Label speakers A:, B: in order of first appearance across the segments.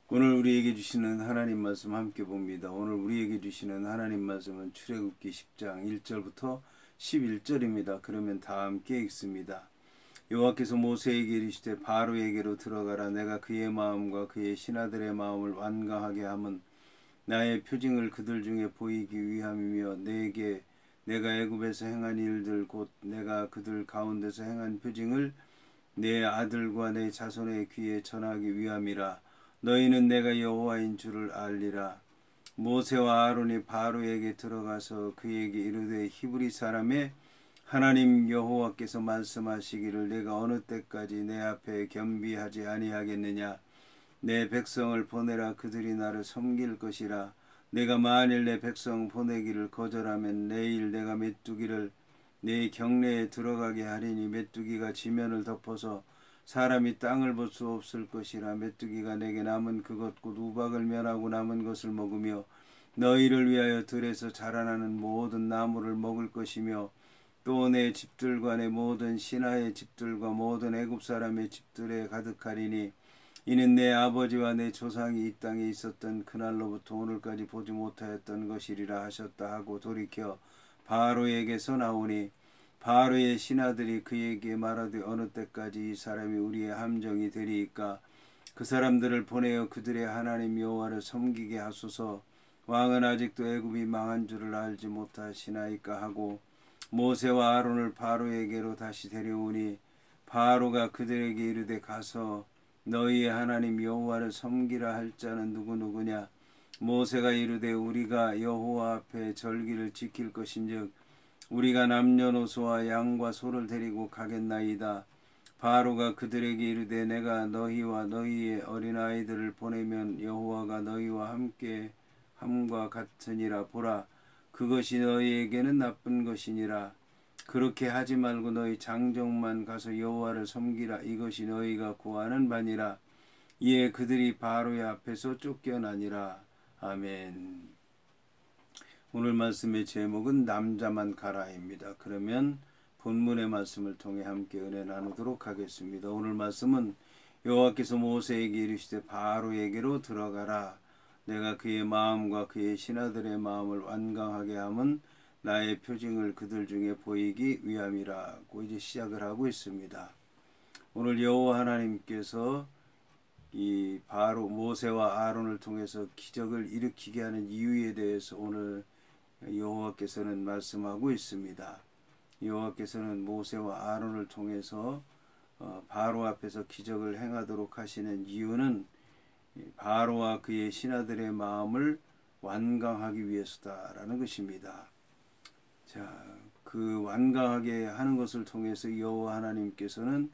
A: 오늘 우리에게 주시는 하나님 말씀 함께 봅니다. 오늘 우리에게 주시는 하나님 말씀은 출애굽기 10장 1절부터 11절입니다. 그러면 다 함께 읽습니다. 여호와께서 모세에게 이르시되 바로에게로 들어가라. 내가 그의 마음과 그의 신하들의 마음을 완강하게 함은 나의 표징을 그들 중에 보이기 위함이며 내가 애굽에서 행한 일들 곧 내가 그들 가운데서 행한 표징을 내 아들과 내 자손의 귀에 전하기 위함이라. 너희는 내가 여호와인 줄을 알리라. 모세와 아론이 바로에게 들어가서 그에게 이르되 히브리 사람의 하나님 여호와께서 말씀하시기를 내가 어느 때까지 내 앞에 겸비하지 아니하겠느냐. 내 백성을 보내라. 그들이 나를 섬길 것이라. 내가 만일 내 백성 보내기를 거절하면 내일 내가 메뚜기를 내 경내에 들어가게 하리니 메뚜기가 지면을 덮어서 사람이 땅을 볼 수 없을 것이라. 메뚜기가 내게 남은 그것 곧 우박을 면하고 남은 것을 먹으며 너희를 위하여 들에서 자라나는 모든 나무를 먹을 것이며 또 내 집들과 내 모든 신하의 집들과 모든 애굽 사람의 집들에 가득하리니 이는 내 아버지와 내 조상이 이 땅에 있었던 그날로부터 오늘까지 보지 못하였던 것이리라 하셨다 하고 돌이켜 바로에게서 나오니 바로의 신하들이 그에게 말하되 어느 때까지 이 사람이 우리의 함정이 되리이까. 그 사람들을 보내어 그들의 하나님 여호와를 섬기게 하소서. 왕은 아직도 애굽이 망한 줄을 알지 못하시나이까 하고 모세와 아론을 바로에게로 다시 데려오니 바로가 그들에게 이르되 가서 너희의 하나님 여호와를 섬기라 할 자는 누구누구냐. 모세가 이르되 우리가 여호와 앞에 절기를 지킬 것인즉 우리가 남녀노소와 양과 소를 데리고 가겠나이다. 바로가 그들에게 이르되 내가 너희와 너희의 어린아이들을 보내면 여호와가 너희와 함께 함과 같으니라. 보라, 그것이 너희에게는 나쁜 것이니라. 그렇게 하지 말고 너희 장정만 가서 여호와를 섬기라. 이것이 너희가 구하는 바니라. 이에 그들이 바로의 앞에서 쫓겨나니라. 아멘. 오늘 말씀의 제목은 남자만 가라입니다. 그러면 본문의 말씀을 통해 함께 은혜 나누도록 하겠습니다. 오늘 말씀은 여호와께서 모세에게 이르시되 바로에게로 들어가라. 내가 그의 마음과 그의 신하들의 마음을 완강하게 함은 나의 표징을 그들 중에 보이기 위함이라고 이제 시작을 하고 있습니다. 오늘 여호와 하나님께서 이 바로 모세와 아론을 통해서 기적을 일으키게 하는 이유에 대해서 오늘 여호와께서는 말씀하고 있습니다. 여호와께서는 모세와 아론을 통해서 바로 앞에서 기적을 행하도록 하시는 이유는 바로와 그의 신하들의 마음을 완강하기 위해서다라는 것입니다. 자, 그 완강하게 하는 것을 통해서 여호와 하나님께서는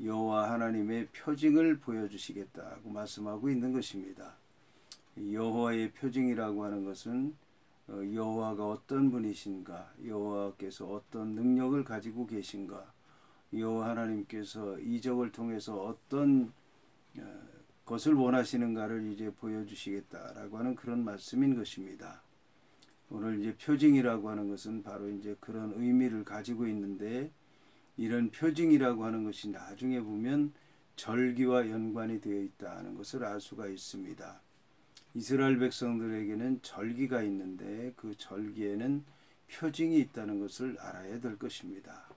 A: 여호와 하나님의 표징을 보여주시겠다고 말씀하고 있는 것입니다. 여호와의 표징이라고 하는 것은 여호와가 어떤 분이신가, 여호와께서 어떤 능력을 가지고 계신가, 여호와 하나님께서 이적을 통해서 어떤 것을 원하시는가를 이제 보여주시겠다라고 하는 그런 말씀인 것입니다. 오늘 이제 표징이라고 하는 것은 바로 이제 그런 의미를 가지고 있는데, 이런 표징이라고 하는 것이 나중에 보면 절기와 연관이 되어 있다는 것을 알 수가 있습니다. 이스라엘 백성들에게는 절기가 있는데 그 절기에는 표징이 있다는 것을 알아야 될 것입니다.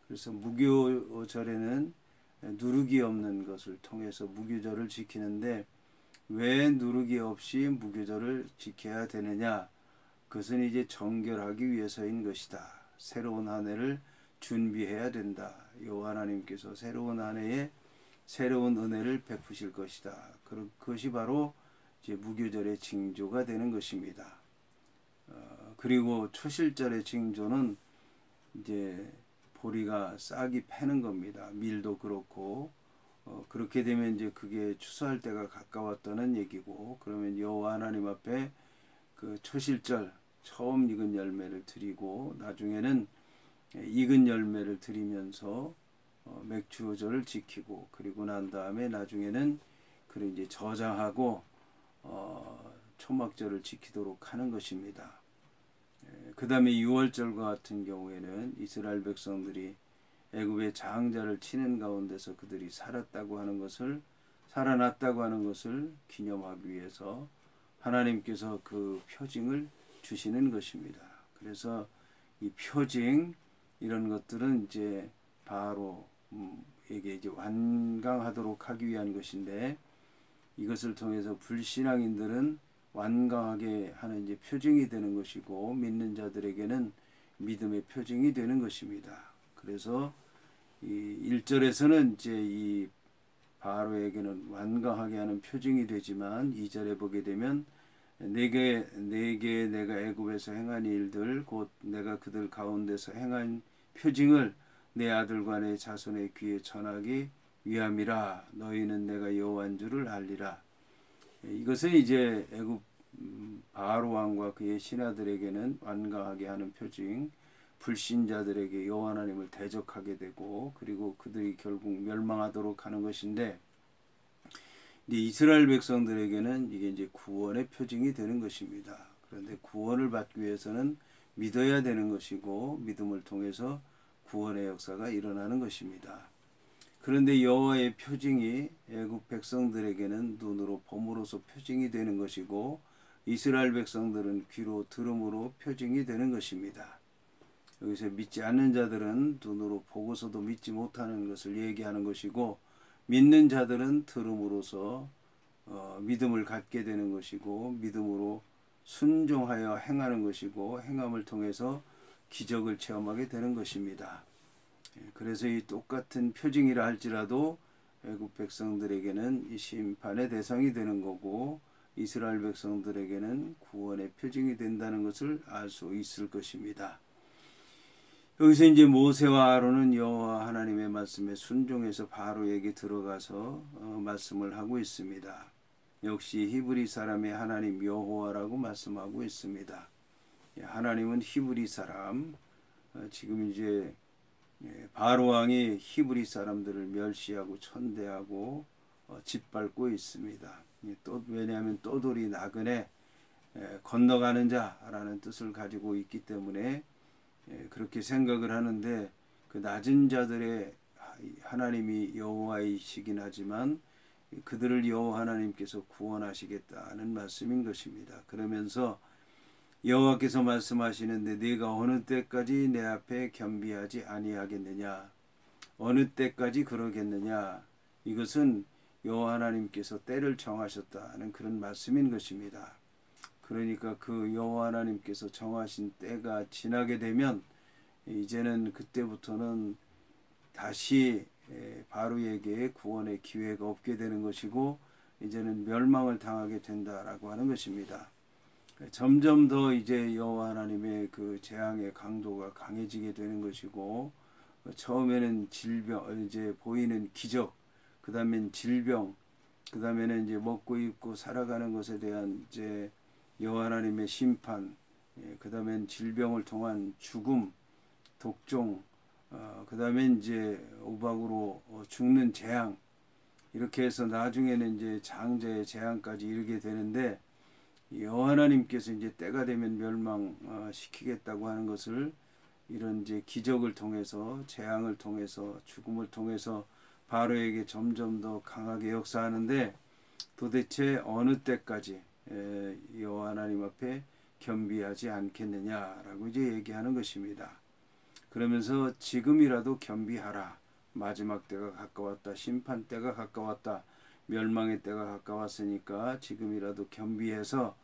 A: 그래서 무교절에는 누룩이 없는 것을 통해서 무교절을 지키는데 왜 누룩이 없이 무교절을 지켜야 되느냐? 그것은 이제 정결하기 위해서인 것이다. 새로운 한 해를 준비해야 된다. 여호와 하나님께서 새로운 한 해에 새로운 은혜를 베푸실 것이다. 그것이 바로 이제 무교절의 징조가 되는 것입니다. 그리고 초실절의 징조는 이제 보리가 싹이 패는 겁니다. 밀도 그렇고 그렇게 되면 이제 그게 추수할 때가 가까웠다는 얘기고, 그러면 여호와 하나님 앞에 그 초실절 처음 익은 열매를 드리고 나중에는 익은 열매를 드리면서 맥주절을 지키고, 그리고 난 다음에 나중에는 그 이제 저장하고 초막절을 지키도록 하는 것입니다. 그 다음에 6월절과 같은 경우에는 이스라엘 백성들이 애굽의 장자를 치는 가운데서 그들이 살았다고 하는 것을 살아났다고 하는 것을 기념하기 위해서 하나님께서 그 표징을 주시는 것입니다. 그래서 이 표징 이런 것들은 이제 바로에게 이제 완강하도록 하기 위한 것인데, 이것을 통해서 불신앙인들은 완강하게 하는 이제 표징이 되는 것이고, 믿는 자들에게는 믿음의 표징이 되는 것입니다. 그래서 이 1절에서는 이제 이 바로에게는 완강하게 하는 표징이 되지만, 2절에 보게 되면 내게 내가 애굽에서 행한 일들 곧 내가 그들 가운데서 행한 표징을 내 아들과 내 자손의 귀에 전하기 위함이라. 너희는 내가 여호와인 줄을 알리라. 이것은 이제 애굽 바로 왕과 그의 신하들에게는 완강하게 하는 표징, 불신자들에게 여호와 하나님을 대적하게 되고, 그리고 그들이 결국 멸망하도록 하는 것인데, 이스라엘 백성들에게는 이게 이제 구원의 표징이 되는 것입니다. 그런데 구원을 받기 위해서는 믿어야 되는 것이고, 믿음을 통해서 구원의 역사가 일어나는 것입니다. 그런데 여호와의 표징이 애굽 백성들에게는 눈으로 봄으로써 표징이 되는 것이고, 이스라엘 백성들은 귀로 들음으로 표징이 되는 것입니다. 여기서 믿지 않는 자들은 눈으로 보고서도 믿지 못하는 것을 얘기하는 것이고, 믿는 자들은 들음으로써 믿음을 갖게 되는 것이고, 믿음으로 순종하여 행하는 것이고, 행함을 통해서 기적을 체험하게 되는 것입니다. 그래서 이 똑같은 표징이라 할지라도 애굽 백성들에게는 이 심판의 대상이 되는 거고, 이스라엘 백성들에게는 구원의 표징이 된다는 것을 알 수 있을 것입니다. 여기서 이제 모세와 아론은 여호와 하나님의 말씀에 순종해서 바로에게 들어가서 말씀을 하고 있습니다. 역시 히브리 사람의 하나님 여호와라고 말씀하고 있습니다. 하나님은 히브리 사람, 지금 이제 바로 왕이 히브리 사람들을 멸시하고 천대하고 짓밟고 있습니다. 왜냐하면 떠돌이 나그네 건너가는 자라는 뜻을 가지고 있기 때문에 그렇게 생각을 하는데, 그 낮은 자들의 하나님이 여호와이시긴 하지만 그들을 여호와 하나님께서 구원하시겠다는 말씀인 것입니다. 그러면서 여호와께서 말씀하시는데 네가 어느 때까지 내 앞에 겸비하지 아니하겠느냐, 어느 때까지 그러겠느냐, 이것은 여호와 하나님께서 때를 정하셨다는 그런 말씀인 것입니다. 그러니까 그 여호와 하나님께서 정하신 때가 지나게 되면 이제는 그때부터는 다시 바로에게 구원의 기회가 없게 되는 것이고, 이제는 멸망을 당하게 된다라고 하는 것입니다. 점점 더 이제 여호와 하나님의 그 재앙의 강도가 강해지게 되는 것이고, 처음에는 질병, 이제 보이는 기적, 그 다음엔 질병, 그 다음에는 이제 먹고 입고 살아가는 것에 대한 이제 여호와 하나님의 심판, 그 다음엔 질병을 통한 죽음, 독종, 그 다음에 이제 우박으로 죽는 재앙, 이렇게 해서 나중에는 이제 장자의 재앙까지 이르게 되는데, 여호와 하나님께서 이제 때가 되면 멸망시키겠다고 하는 것을 이런 이제 기적을 통해서, 재앙을 통해서, 죽음을 통해서 바로에게 점점 더 강하게 역사하는데, 도대체 어느 때까지 여호와 하나님 앞에 겸비하지 않겠느냐라고 이제 얘기하는 것입니다. 그러면서 지금이라도 겸비하라. 마지막 때가 가까웠다. 심판 때가 가까웠다. 멸망의 때가 가까웠으니까 지금이라도 겸비해서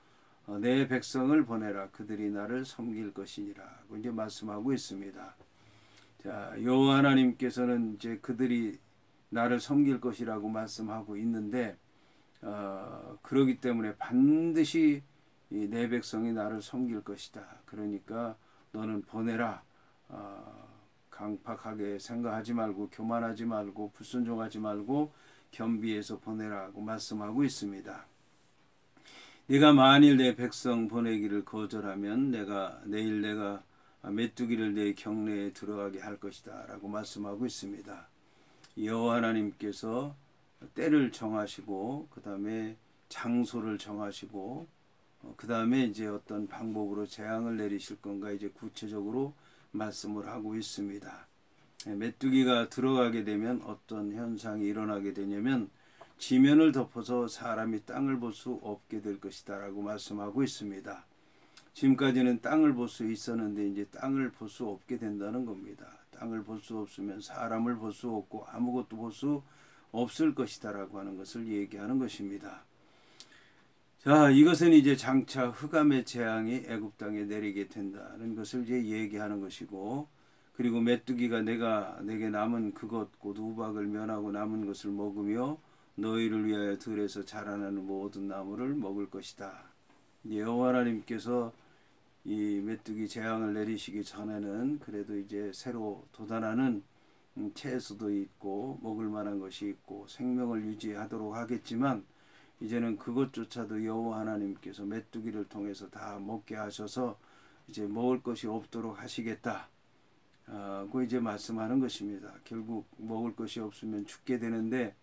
A: 내 백성을 보내라. 그들이 나를 섬길 것이니라고 이제 말씀하고 있습니다. 자, 여호와 하나님께서는 이제 그들이 나를 섬길 것이라고 말씀하고 있는데, 그러기 때문에 반드시 내 백성이 나를 섬길 것이다. 그러니까 너는 보내라. 강팍하게 생각하지 말고, 교만하지 말고, 불순종하지 말고 겸비해서 보내라고 말씀하고 있습니다. 네가 만일 내 백성 보내기를 거절하면 내일 내가 메뚜기를 내 경내에 들어가게 할 것이다 라고 말씀하고 있습니다. 여호와 하나님께서 때를 정하시고, 그 다음에 장소를 정하시고, 그 다음에 이제 어떤 방법으로 재앙을 내리실 건가 이제 구체적으로 말씀을 하고 있습니다. 메뚜기가 들어가게 되면 어떤 현상이 일어나게 되냐면, 지면을 덮어서 사람이 땅을 볼 수 없게 될 것이다 라고 말씀하고 있습니다. 지금까지는 땅을 볼 수 있었는데 이제 땅을 볼 수 없게 된다는 겁니다. 땅을 볼 수 없으면 사람을 볼 수 없고 아무것도 볼 수 없을 것이다 라고 하는 것을 얘기하는 것입니다. 자, 이것은 이제 장차 흑암의 재앙이 애굽 땅에 내리게 된다는 것을 이제 얘기하는 것이고, 그리고 메뚜기가 내게 남은 그것 곧 우박을 면하고 남은 것을 먹으며 너희를 위하여 들에서 자라나는 모든 나무를 먹을 것이다. 여호와 하나님께서 이 메뚜기 재앙을 내리시기 전에는 그래도 이제 새로 돋아나는 채소도 있고 먹을 만한 것이 있고 생명을 유지하도록 하겠지만, 이제는 그것조차도 여호와 하나님께서 메뚜기를 통해서 다 먹게 하셔서 이제 먹을 것이 없도록 하시겠다. 그 이제 말씀하는 것입니다. 결국 먹을 것이 없으면 죽게 되는데,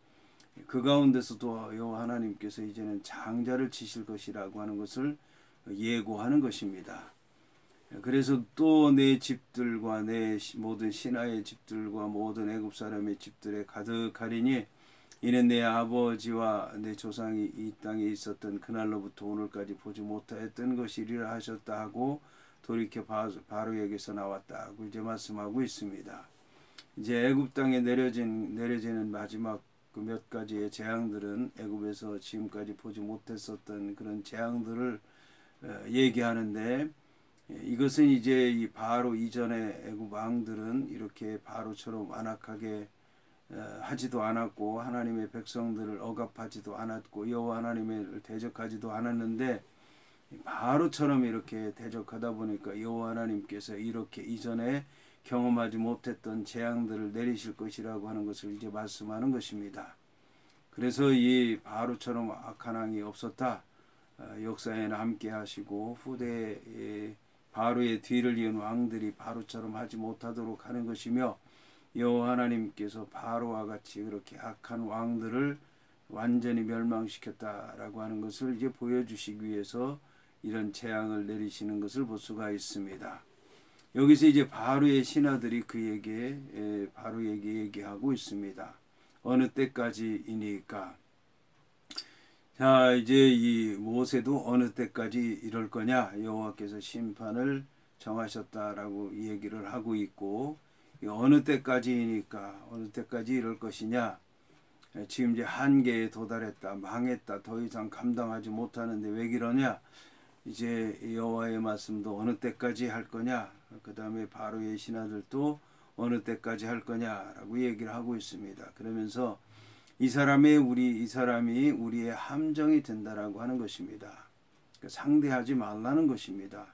A: 그 가운데서도 여호와 하나님께서 이제는 장자를 치실 것이라고 하는 것을 예고하는 것입니다. 그래서 또 내 집들과 내 모든 신하의 집들과 모든 애굽 사람의 집들에 가득하리니 이는 내 아버지와 내 조상이 이 땅에 있었던 그날로부터 오늘까지 보지 못하였던 것이리라 하셨다 하고 돌이켜 바로에게서 나왔다 하고 이제 말씀하고 있습니다. 이제 애굽 땅에 내려지는 마지막 그 몇 가지의 재앙들은 애굽에서 지금까지 보지 못했었던 그런 재앙들을 얘기하는데, 이것은 이제 이 바로 이전의 애굽 왕들은 이렇게 바로처럼 완악하게 하지도 않았고 하나님의 백성들을 억압하지도 않았고 여호와 하나님을 대적하지도 않았는데, 바로처럼 이렇게 대적하다 보니까 여호와 하나님께서 이렇게 이전에 경험하지 못했던 재앙들을 내리실 것이라고 하는 것을 이제 말씀하는 것입니다. 그래서 이 바로처럼 악한 왕이 없었다. 역사에는 함께 하시고 후대에 바로의 뒤를 이은 왕들이 바로처럼 하지 못하도록 하는 것이며, 여호와 하나님께서 바로와 같이 그렇게 악한 왕들을 완전히 멸망시켰다라고 하는 것을 이제 보여주시기 위해서 이런 재앙을 내리시는 것을 볼 수가 있습니다. 여기서 이제 바로의 신하들이 바로에게 얘기하고 있습니다. 어느 때까지이니까. 자, 이제 이 모세도 어느 때까지 이럴 거냐, 여호와께서 심판을 정하셨다라고 얘기를 하고 있고, 어느 때까지이니까 어느 때까지 이럴 것이냐, 지금 이제 한계에 도달했다, 망했다, 더 이상 감당하지 못하는데 왜 그러냐, 이제 여호와의 말씀도 어느 때까지 할 거냐, 그 다음에 바로의 신하들도 어느 때까지 할 거냐라고 얘기를 하고 있습니다. 그러면서 이 사람이 우리의 함정이 된다라고 하는 것입니다. 상대하지 말라는 것입니다.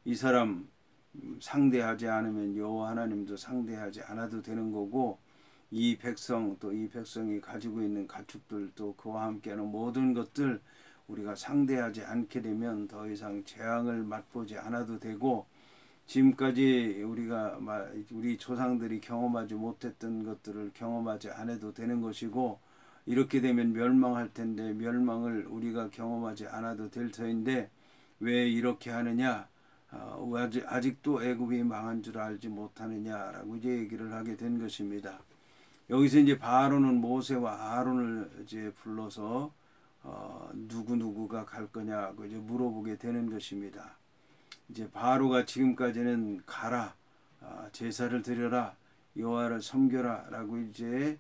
A: 이 사람 상대하지 않으면 여호와 하나님도 상대하지 않아도 되는 거고, 이 백성 또 이 백성이 가지고 있는 가축들 또 그와 함께하는 모든 것들 우리가 상대하지 않게 되면 더 이상 재앙을 맛보지 않아도 되고, 지금까지 우리 조상들이 경험하지 못했던 것들을 경험하지 않아도 되는 것이고, 이렇게 되면 멸망할 텐데 멸망을 우리가 경험하지 않아도 될 터인데 왜 이렇게 하느냐, 아직도 애굽이 망한 줄 알지 못하느냐라고 이제 얘기를 하게 된 것입니다. 여기서 이제 바로는 모세와 아론을 이제 불러서 누구가 갈 거냐고 이제 물어보게 되는 것입니다. 이제 바로가 지금까지는 가라, 제사를 드려라, 여호와를 섬겨라라고 이제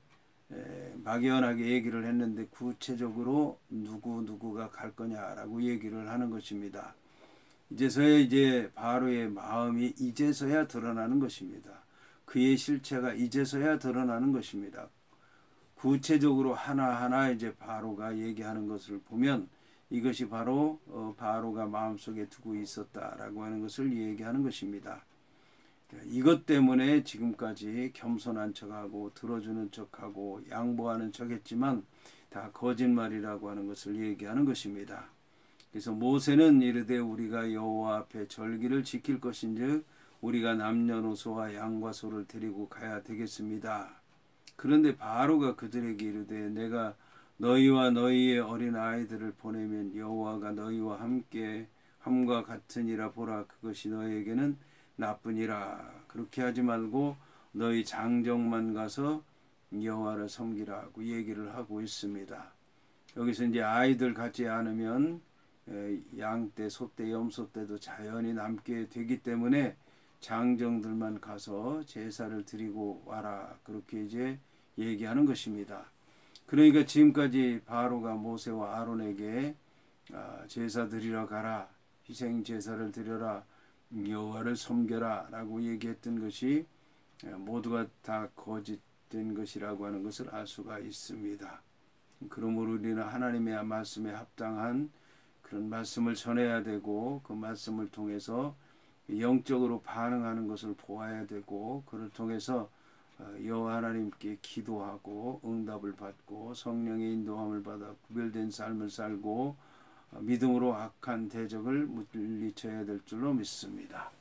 A: 막연하게 얘기를 했는데, 구체적으로 누구가 갈 거냐라고 얘기를 하는 것입니다. 이제서야 이제 바로의 마음이 이제서야 드러나는 것입니다. 그의 실체가 이제서야 드러나는 것입니다. 구체적으로 하나하나 이제 바로가 얘기하는 것을 보면 이것이 바로 바로가 마음속에 두고 있었다라고 하는 것을 얘기하는 것입니다. 이것 때문에 지금까지 겸손한 척하고 들어주는 척하고 양보하는 척했지만 다 거짓말이라고 하는 것을 얘기하는 것입니다. 그래서 모세는 이르되 우리가 여호와 앞에 절기를 지킬 것인즉 우리가 남녀노소와 양과 소를 데리고 가야 되겠습니다. 그런데 바로가 그들에게 이르되 내가 너희와 너희의 어린 아이들을 보내면 여호와가 너희와 함께 함과 같으니라. 보라, 그것이 너희에게는 나쁘니라. 그렇게 하지 말고 너희 장정만 가서 여호와를 섬기라고 얘기를 하고 있습니다. 여기서 이제 아이들 갖지 않으면 양떼, 소떼, 염소떼도 자연히 남게 되기 때문에 장정들만 가서 제사를 드리고 와라, 그렇게 이제 얘기하는 것입니다. 그러니까 지금까지 바로가 모세와 아론에게 제사 드리러 가라, 희생 제사를 드려라, 여호와를 섬겨라 라고 얘기했던 것이 모두가 다 거짓된 것이라고 하는 것을 알 수가 있습니다. 그러므로 우리는 하나님의 말씀에 합당한 그런 말씀을 전해야 되고, 그 말씀을 통해서 영적으로 반응하는 것을 보아야 되고, 그를 통해서 여호와 하나님께 기도하고 응답을 받고 성령의 인도함을 받아 구별된 삶을 살고 믿음으로 악한 대적을 물리쳐야 될 줄로 믿습니다.